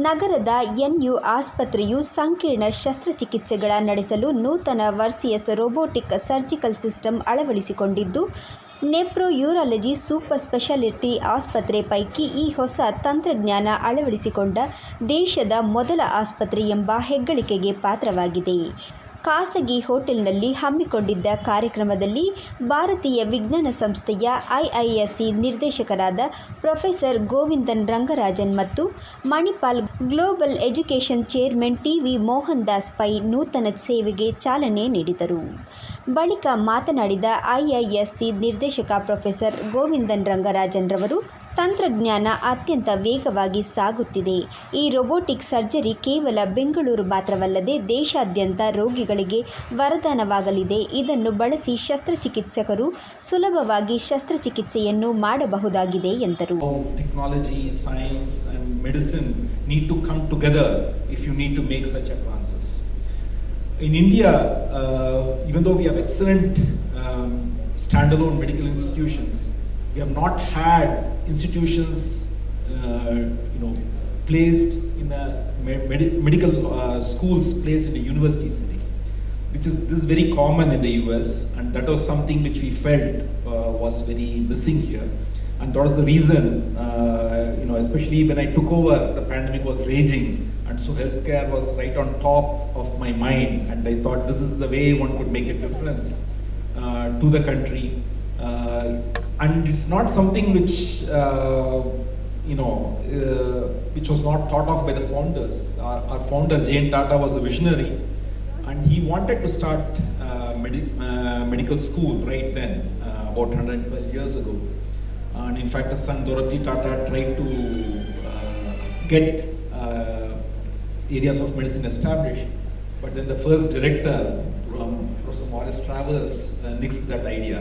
ನಗರದ ಎನ್ಯು ಆಸ್ಪತ್ರೆಯು ಸಂಕೀರ್ಣ ಶಸ್ತ್ರಚಿಕಿತ್ಸೆಗಳ ನಡೆಸಲು ನೂತನ ವರ್ಸಿಯಸ್ ರೋಬೋಟಿಕ್ ಸರ್ಜಿಕಲ್ ಸಿಸ್ಟಮ್ ಅಳವಡಿಸಿಕೊಂಡಿದ್ದು, ನೆಫ್ರೋಯೂರಾಲಜಿ ಸೂಪರ್ ಸ್ಪೆಷಾಲಿಟಿ ಆಸ್ಪತ್ರೆ ಪೈಕಿ ಈ ಹೊಸ ತಂತ್ರಜ್ಞಾನ ಅಳವಡಿಸಿಕೊಂಡ ದೇಶದ ಮೊದಲ ಆಸ್ಪತ್ರೆ ಎಂಬ ಹೆಗ್ಗಳಿಕೆಗೆ ಪಾತ್ರವಾಗಿದೆ. ಖಾಸಗಿ ಹೋಟೆಲ್ನಲ್ಲಿ ಹಮ್ಮಿಕೊಂಡಿದ್ದ ಕಾರ್ಯಕ್ರಮದಲ್ಲಿ ಭಾರತೀಯ ವಿಜ್ಞಾನ ಸಂಸ್ಥೆಯ IISc ನಿರ್ದೇಶಕರಾದ ಪ್ರೊಫೆಸರ್ ಗೋವಿಂದನ್ ರಂಗರಾಜನ್ ಮತ್ತು Manipal global education chairman TV Mohan Das Pai ನೂತನ ಸೇವೆಗೆ ಚಾಲನೆ ನೀಡಿದರು. ಬಳಿಕ ಮಾತನಾಡಿದ IISc ನಿರ್ದೇಶಕ ಪ್ರೊಫೆಸರ್ ಗೋವಿಂದನ್ ರಂಗರಾಜನ್ ರವರು, ತಂತ್ರಜ್ಞಾನ ಅತ್ಯಂತ ವೇಗವಾಗಿ ಸಾಗುತ್ತಿದೆ. ಈ ರೋಬೋಟಿಕ್ ಸರ್ಜರಿ ಕೇವಲ ಬೆಂಗಳೂರು ಮಾತ್ರವಲ್ಲದೆ ದೇಶಾದ್ಯಂತ ರೋಗಿಗಳಿಗೆ ವರದಾನವಾಗಲಿದೆ. ಇದನ್ನು ಬಳಸಿ ಶಸ್ತ್ರಚಿಕಿತ್ಸಕರು ಸುಲಭವಾಗಿ ಶಸ್ತ್ರಚಿಕಿತ್ಸೆಯನ್ನು ಮಾಡಬಹುದಾಗಿದೆ ಎಂದರು. Technology, science and medicine need to come together if you need to make such advances. In India, even though we have excellent standalone medical institutions, we have not had institutions placed in a medical schools placed in a university setting, which is this is very common in the US, and that was something which we felt was very missing here. And that was the reason, especially when I took over, the pandemic was raging, and so healthcare was right on top of my mind, and I thought this is the way one could make a difference to the country. And it's not something which which was not thought of by the founders. Our founder Jane Tata was a visionary, and he wanted to start medical school right then, about 112 years ago. And in fact, his son Dorothy Tata tried to get areas of medicine established, but then the first director, Professor Maurice Travers, nixed that idea.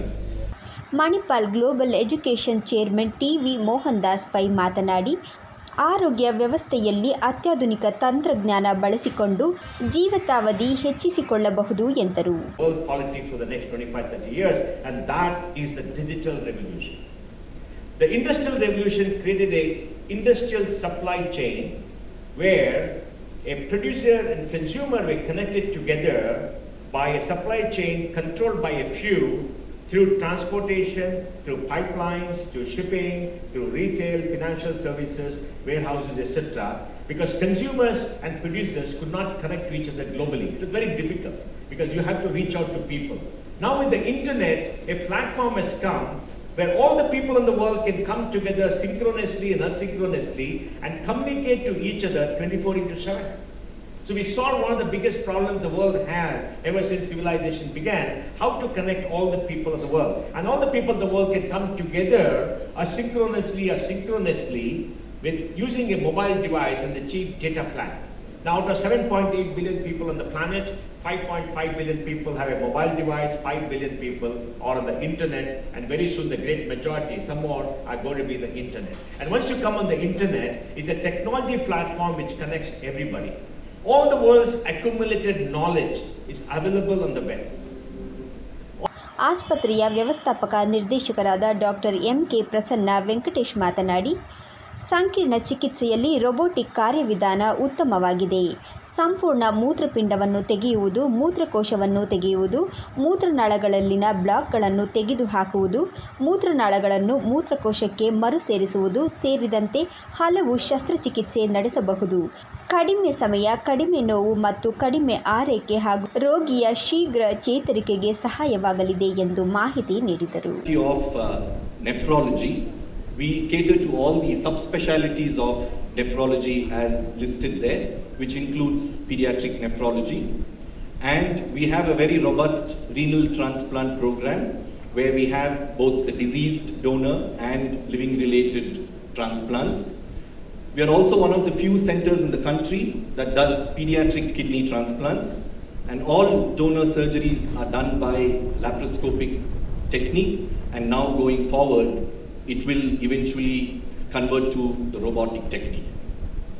Manipal global education chairman TV Mohan Das Pai ಮಾತನಾಡಿ, ಆರೋಗ್ಯ ವ್ಯವಸ್ಥೆಯಲ್ಲಿ ಅತ್ಯಾಧುನಿಕ ತಂತ್ರಜ್ಞಾನ ಬಳಸಿಕೊಂಡು ಜೀವಿತಾವಧಿ ಹೆಚ್ಚಿಸಿಕೊಳ್ಳಬಹುದು ಎಂದರು. World politics for the next 25-30 years, and that is the digital revolution. The industrial revolution created a industrial supply chain where a producer and consumer were connected together by a supply chain controlled by a few, through transportation, through pipelines, through shipping, through retail, financial services, warehouses, etc. Because consumers and producers could not connect to each other globally. It was very difficult because you have to reach out to people. Now with the internet, a platform has come where all the people in the world can come together synchronously and asynchronously and communicate to each other 24/7. So we solved one of the biggest problems the world had ever since civilization began, how to connect all the people of the world. And all the people of the world can come together asynchronously or synchronously with using a mobile device and the cheap data plan. Now out of 7.8 billion people on the planet, 5.5 billion people have a mobile device, 5 billion people are on the internet, and very soon the great majority, some more, are going to be the internet. And once you come on the internet, it's a technology platform which connects everybody. All the world's accumulated knowledge is available on the web. ಆಸ್ಪತ್ರೆಯ ವ್ಯವಸ್ಥಾಪಕ ನಿರ್ದೇಶಕರಾದ doctor MK Prasanna Venkatesh ಮಾತನಾಡಿ, ಸಂಕೀರ್ಣ ಚಿಕಿತ್ಸೆಯಲ್ಲಿ robotic ಕಾರ್ಯವಿಧಾನ ಉತ್ತಮವಾಗಿದೆ. ಸಂಪೂರ್ಣ ಮೂತ್ರಪಿಂಡವನ್ನು ತೆಗೆಯುವುದು, ಮೂತ್ರಕೋಶವನ್ನು ತೆಗೆಯುವುದು, ಮೂತ್ರನಾಳಗಳಲ್ಲಿನ ಬ್ಲಾಕ್ಗಳನ್ನು ತೆಗೆದುಹಾಕುವುದು, ಮೂತ್ರನಾಳಗಳನ್ನು ಮೂತ್ರಕೋಶಕ್ಕೆ ಮರುಸೇರಿಸುವುದು ಸೇರಿದಂತೆ ಹಲವು ಶಸ್ತ್ರಚಿಕಿತ್ಸೆ ನಡೆಸಬಹುದು. ಕಡಿಮೆ ಸಮಯ, ಕಡಿಮೆ ನೋವು ಮತ್ತು ಕಡಿಮೆ ಆರೈಕೆ ಹಾಗೂ ರೋಗಿಯ ಶೀಘ್ರ ಚೇತರಿಕೆಗೆ ಸಹಾಯವಾಗಲಿದೆ ಎಂದು ಮಾಹಿತಿ ನೀಡಿದರು. We cater to all the subspecialties of nephrology as listed there, which includes pediatric nephrology. And we have a very robust renal transplant program where we have both the deceased donor and living related transplants. We are also one of the few centers in the country that does pediatric kidney transplants, and all donor surgeries are done by laparoscopic technique, and now going forward it will eventually convert to the robotic technique.